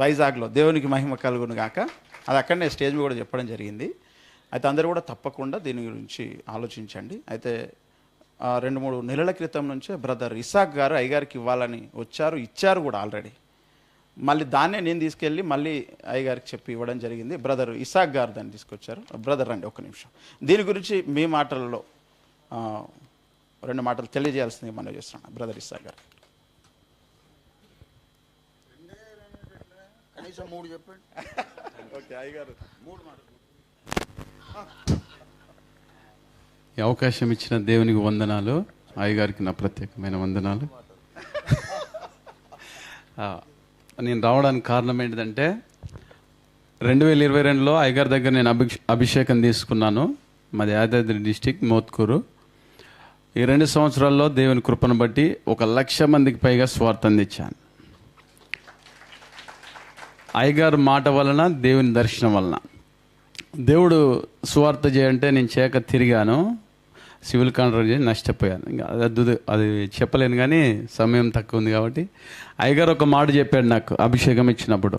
వైజాగ్లో. దేవునికి మహిమ కలుగును గాక. అది అక్కడనే స్టేజ్ మీద కూడా చెప్పడం జరిగింది. అయితే అందరూ కూడా తప్పకుండా దీని గురించి ఆలోచించండి. అయితే 2-3 నెలల క్రితం నుంచే బ్రదర్ ఇసాక్ గారు అయ్యగారికి ఇవ్వాలని వచ్చారు, ఇచ్చారు కూడా ఆల్రెడీ. మళ్ళీ దాన్నే నేను తీసుకెళ్ళి మళ్ళీ అయ్యగారికి చెప్పి ఇవ్వడం జరిగింది. బ్రదర్ ఇసాక్ గారు దాన్ని తీసుకొచ్చారు. బ్రదర్ రండి ఒక్క నిమిషం, దీని గురించి మీ మాటల్లో 2 మాటలు తెలియజేయాల్సింది మనం చేస్తున్నాను. బ్రదర్ ఇసాక్ గారు కనీసం 3 చెప్పండి. ఓకే అయ్యగారు 3 మాటలు. ఈ అవకాశం ఇచ్చిన దేవునికి వందనాలు, అయ్యగారికి నా ప్రత్యేకమైన వందనాలు. నేను రావడానికి కారణం ఏంటిదంటే 2022లో అయ్యగారి దగ్గర నేను అభిషేకం తీసుకున్నాను. మాది యాదాద్రి డిస్టిక్ మోత్కూరు. ఈ 2 సంవత్సరాల్లో దేవుని కృపను బట్టి 1,00,000 మందికి పైగా స్వార్థ అందించాను. అయ్యగారు మాట వలన, దేవుని దర్శనం వలన. దేవుడు స్వార్థ చేయంటే నేను చేయక తిరిగాను, సివిల్ కాంట్రాక్ట్ చేసి నష్టపోయాను. ఇంకా అది చెప్పలేను, కానీ సమయం తక్కువ ఉంది కాబట్టి అయ్యగారు ఒక మాట చెప్పాడు నాకు అభిషేకం ఇచ్చినప్పుడు.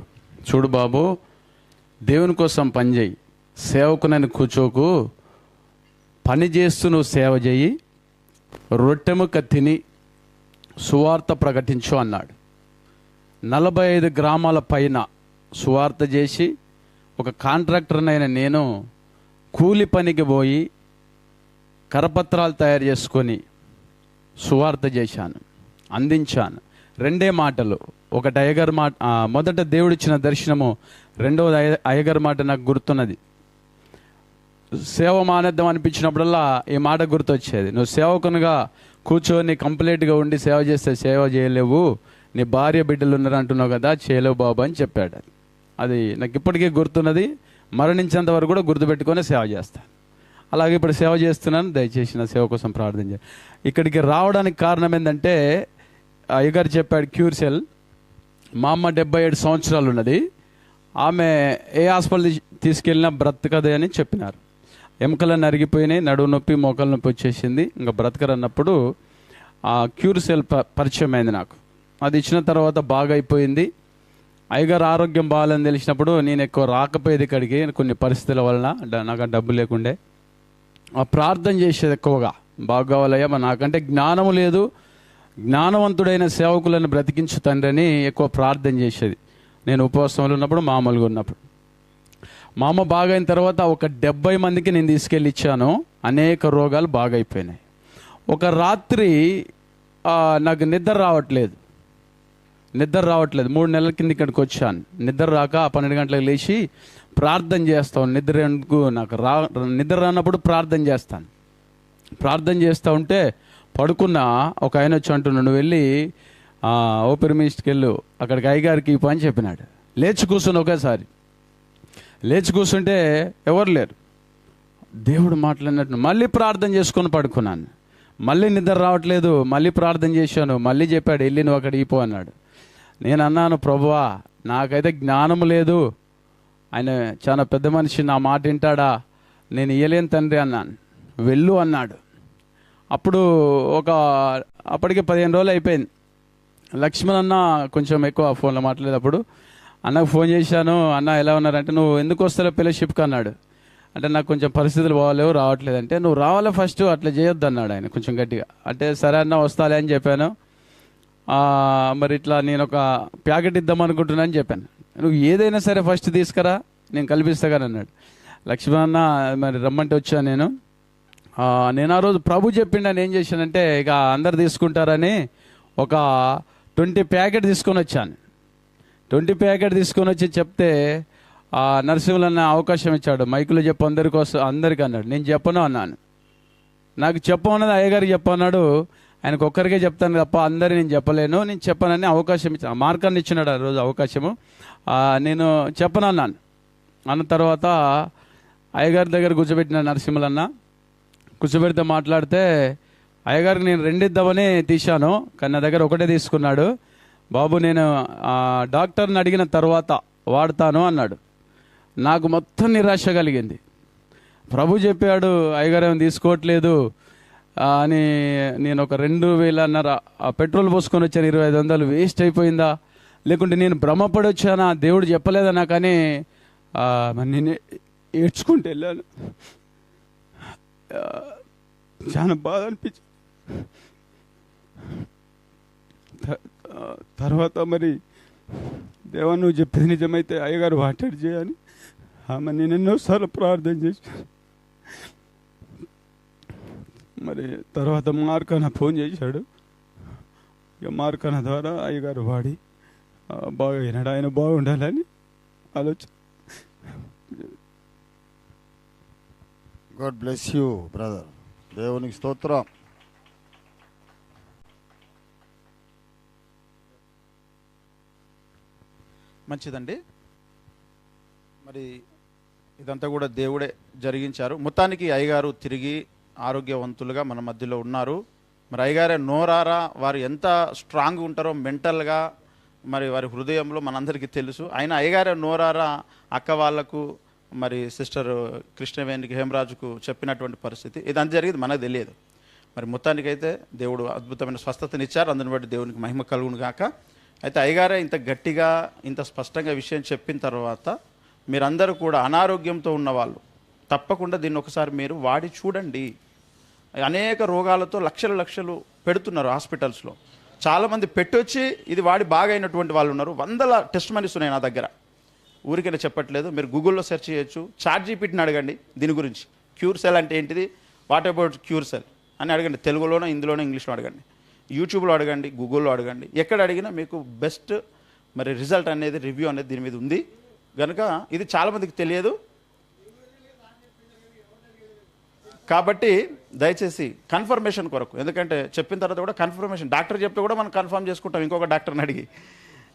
చూడు బాబు, దేవుని కోసం పని చేయి, సేవకునని కూర్చోకు, పని చేస్తూ నువ్వు సేవ చేయి, రొట్టెముక్క తిని సువార్త ప్రకటించు అన్నాడు. 45 గ్రామాల పైన సువార్త చేసి, ఒక కాంట్రాక్టర్నైన నేను కూలి పనికి పోయి కరపత్రాలు తయారు చేసుకొని సువార్త చేశాను, అందించాను. 2 మాటలు. ఒకటి అయ్యగారి మాట, మొదట దేవుడిచ్చిన దర్శనము, రెండవది అయ్యగారి మాట నాకు గుర్తున్నది. సేవ మానేద్దాం అనిపించినప్పుడల్లా ఈ మాట గుర్తొచ్చేది. నువ్వు సేవకునిగా కూర్చొని కంప్లీట్గా ఉండి సేవ చేస్తే సేవ చేయలేవు, నీ భార్య బిడ్డలు ఉన్నారు అంటున్నావు కదా, చేయలేవు బాబు అని చెప్పాడు. అది నాకు ఇప్పటికీ గుర్తున్నది. మరణించేంత వరకు కూడా గుర్తుపెట్టుకొని సేవ చేస్తాను. అలాగే ఇప్పుడు సేవ చేస్తున్నాను. దయచేసి నా సేవ కోసం ప్రార్థన చేయండి. ఇక్కడికి రావడానికి కారణం ఏంటంటే అయ్యగారు చెప్పాడు క్యూర్ సెల్. మా అమ్మ 77 సంవత్సరాలు ఉన్నది. ఆమె ఏ హాస్పిటల్ తీసుకెళ్ళినా బ్రతకదే అని చెప్పినారు. ఎముకలను అరిగిపోయినాయి, నడువు నొప్పి, మోకాలు నొప్పి వచ్చేసింది, ఇంకా బ్రతకరన్నప్పుడు ఆ క్యూర్ సెల్ పరిచయం అయింది నాకు. అది ఇచ్చిన తర్వాత బాగా అయిపోయింది. అయ్యగారు ఆరోగ్యం బాగాలని తెలిసినప్పుడు నేను ఎక్కువ రాకపోయేది ఇక్కడికి, కొన్ని పరిస్థితుల వలన. నాకు డబ్బు లేకుండే. ఆ ప్రార్థన చేసేది ఎక్కువగా, బాగా కావాలయ్యా, నాకంటే జ్ఞానము లేదు, జ్ఞానవంతుడైన సేవకులను బ్రతికించు తండ్రి అని ఎక్కువ ప్రార్థన చేసేది. నేను ఉపవాసంలో ఉన్నప్పుడు, మామూలుగా ఉన్నప్పుడు. మా అమ్మ బాగైన తర్వాత ఒక 70 మందికి నేను తీసుకెళ్ళి ఇచ్చాను. అనేక రోగాలు బాగైపోయినాయి. ఒక రాత్రి నాకు నిద్ర రావట్లేదు. 3 నెలల కింద ఇక్కడికి వచ్చాను. నిద్ర రాక 12 గంటలకు లేచి ప్రార్థన చేస్తాను. నిద్ర రానప్పుడు ప్రార్థన చేస్తాను. ప్రార్థన చేస్తూ ఉంటే పడుకున్న ఒక ఆయన వచ్చి అంటున్నాడు, నువ్వు వెళ్ళి ఓపెన్ మినిస్ట్కి వెళ్ళు, అక్కడికి అయ్యగారికి ఈ పని చెప్పినాడు. లేచి కూర్చుని ఒకేసారి లేచి కూర్చుంటే ఎవరు లేరు. దేవుడు మాట్లాడినట్టు మళ్ళీ ప్రార్థన చేసుకొని పడుకున్నాను. మళ్ళీ నిద్ర రావట్లేదు. మళ్ళీ ప్రార్థన చేశాను. మళ్ళీ చెప్పాడు, వెళ్ళి నువ్వు అక్కడ ఈపో అన్నాడు. నేను అన్నాను, ప్రభువా నాకైతే జ్ఞానం లేదు, ఆయన చాలా పెద్ద మనిషి, నా మాట వింటాడా, నేను ఇయ్యలేను తండ్రి అన్నాను. వెళ్ళు అన్నాడు. అప్పటికే 15 రోజులు అయిపోయింది. లక్ష్మణ్ అన్న కొంచెం ఎక్కువ ఫోన్లో మాట్లాడేటప్పుడు అన్నకు ఫోన్ చేశాను, అన్న ఎలా ఉన్నారంటే, నువ్వు ఎందుకు వస్తారో ఫెలోషిప్కి అన్నాడు. అంటే నాకు కొంచెం పరిస్థితులు బాగాలేవు, రావట్లేదు. అంటే నువ్వు రావాలా ఫస్ట్, అట్లా చేయొద్దు అన్నాడు ఆయన కొంచెం గట్టిగా. అంటే సరే అన్న వస్తాలే అని చెప్పాను. మరి ఇట్లా నేను ఒక ప్యాకెట్ ఇద్దాం అనుకుంటున్నా అని చెప్పాను. నువ్వు ఏదైనా సరే ఫస్ట్ తీసుకురా, నేను కల్పిస్తా కానీ అన్నాడు. లక్ష్మణ్ అన్న మరి రమ్మంటే వచ్చాను నేను. ఆ రోజు ప్రభు చెప్పిండు అని ఏం చేశానంటే, ఇక అందరు తీసుకుంటారని ఒక 20 ప్యాకెట్ తీసుకొని వచ్చాను. 20 ప్యాకెట్ తీసుకొని వచ్చి చెప్తే నరసింహులన్న అవకాశం ఇచ్చాడు, మైకులో చెప్పు అందరికీ అన్నాడు. నేను చెప్పను అన్నాను. నాకు చెప్పమన్నది అయ్యగారికి చెప్పన్నాడు. ఆయనకు ఒక్కరికే చెప్తాను తప్ప అందరి నేను చెప్పలేను, నేను చెప్పనని అవకాశం ఇచ్చాను. మార్కాన్ని ఇచ్చినాడు ఆ రోజు అవకాశము. నేను చెప్పను అన్నాను. అన్న తర్వాత అయ్యగారి దగ్గర కూర్చోబెట్టిన నరసింహులన్న కూర్చోబెడితే మాట్లాడితే, అయ్యగారికి నేను 2 ఇద్దామని తీశాను, కానీ నా దగ్గర 1 తీసుకున్నాడు. బాబు నేను డాక్టర్ని అడిగిన తర్వాత వాడతాను అన్నాడు. నాకు మొత్తం నిరాశ కలిగింది. ప్రభు చెప్పాడు అయ్యగారు ఏమి తీసుకోవట్లేదు అని. నేను ఒక 2,500 పెట్రోల్ పోసుకొని వచ్చాను, 2,500 వేస్ట్ అయిపోయిందా, లేకుంటే నేను భ్రమపడి వచ్చానా, దేవుడు చెప్పలేదన్నా, కానీ మరి నేను ఏడ్చుకుంటూ వెళ్ళాను. చాలా బాధ అనిపించింది. తర్వాత మరి దేవా నువ్వు చెప్పేది నిజమైతే అయ్యగారు వాటెడ్ చేయని ఆమె నేను ఎన్నోసార్లు ప్రార్థన చేశాను. మరి తర్వాత మార్కన్న ఫోన్ చేశాడు. ఇక మార్కన్న ద్వారా అయ్యగారు వాడి బాగా అయినాడు. ఆయన బాగుండాలని ఆలోచన. God bless you brother. దేవునికి స్తోత్రం. మంచిదండి. మరి ఇదంతా కూడా దేవుడే జరిగించారు. మొత్తానికి అయ్యగారు తిరిగి ఆరోగ్యవంతులుగా మన మధ్యలో ఉన్నారు. మరి అయ్యగారే నోరారా వారు ఎంత స్ట్రాంగ్ ఉంటారో మెంటల్గా, మరి వారి హృదయంలో మనందరికీ తెలుసు. ఆయన అయ్యగారే నోరారా అక్క వాళ్లకు, మరి సిస్టర్ కృష్ణవేణికి, హేమరాజుకు చెప్పినటువంటి పరిస్థితి. ఇదంతా జరిగింది మనకు తెలియదు. మరి మొత్తానికైతే దేవుడు అద్భుతమైన స్వస్థతనిచ్చారు. అందుని బట్టి దేవునికి మహిమ కలుగును గాక. అయితే అయ్యగారే ఇంత గట్టిగా, ఇంత స్పష్టంగా విషయం చెప్పిన తర్వాత మీరందరూ కూడా అనారోగ్యంతో ఉన్నవాళ్ళు తప్పకుండా దీన్ని ఒకసారి మీరు వాడి చూడండి. అనేక రోగాలతో లక్షలు పెడుతున్నారు హాస్పిటల్స్లో. చాలామంది పెట్టొచ్చి ఇది వాడి బాగా అయినటువంటి వాళ్ళు ఉన్నారు. వందల టెస్ట్ మనీస్ ఉన్నాయి నా దగ్గర. ఊరికైనా చెప్పట్లేదు. మీరు గూగుల్లో సెర్చ్ చేయొచ్చు. ChatGPTని అడగండి దీని గురించి. క్యూర్ సెల్ అంటే ఏంటిది, వాట్ అబౌట్ క్యూర్ సెల్ అని అడగండి. తెలుగులోనో, హిందీలోనో, ఇంగ్లీష్లో అడగండి. యూట్యూబ్లో అడగండి, గూగుల్లో అడగండి. ఎక్కడ అడిగినా మీకు బెస్ట్ మరి రిజల్ట్ అనేది, రివ్యూ అనేది దీని మీద ఉంది. కనుక ఇది చాలామందికి తెలియదు. కాబట్టి దయచేసి కన్ఫర్మేషన్ కొరకు, ఎందుకంటే చెప్పిన తర్వాత కూడా కన్ఫర్మేషన్, డాక్టర్ చెప్తే కూడా మనం కన్ఫర్మ్ చేసుకుంటాం ఇంకొక డాక్టర్ని అడిగి.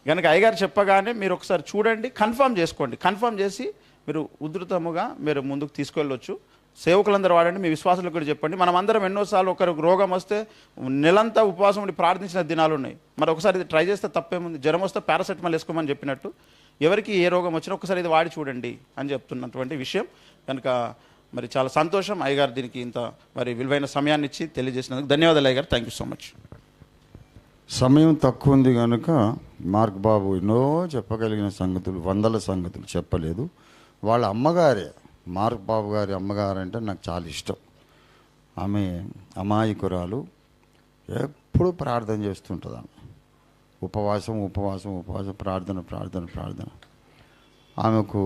కనుక అయ్యగారు చెప్పగానే మీరు ఒకసారి చూడండి, కన్ఫర్మ్ చేసుకోండి. కన్ఫర్మ్ చేసి మీరు ఉధృతముగా మీరు ముందుకు తీసుకెళ్ళొచ్చు. సేవకులందరూ వాడండి, మీ విశ్వాసులకు కూడా చెప్పండి. మనం అందరం ఎన్నోసార్లు ఒకరికి రోగం వస్తే నెలంతా ఉపవాసం ఉండి ప్రార్థించిన దినాలు ఉన్నాయి. మరి ఒకసారి ఇది ట్రై చేస్తే తప్పేముంది. జ్వరం వస్తే పారాసెటమాల్ వేసుకోమని చెప్పినట్టు ఎవరికి ఏ రోగం వచ్చినా ఒకసారి ఇది వాడి చూడండి అని చెప్తున్నటువంటి విషయం. కనుక మరి చాలా సంతోషం అయ్యగారు దీనికి ఇంత మరి విలువైన సమయాన్ని ఇచ్చి తెలియజేసినందుకు ధన్యవాదాలు అయ్యగారు. Thank you so much. సమయం తక్కువ ఉంది కనుక మార్క్ బాబు ఎన్నో చెప్పగలిగిన సంగతులు, వందల సంగతులు చెప్పలేదు. వాళ్ళ అమ్మగారే, మార్క్ బాబు గారి అమ్మగారు అంటే నాకు చాలా ఇష్టం. ఆమె అమాయకురాలు, ఎప్పుడు ప్రార్థన చేస్తుంటుంది. ఆమె ఉపవాసం, ప్రార్థన. ఆమెకు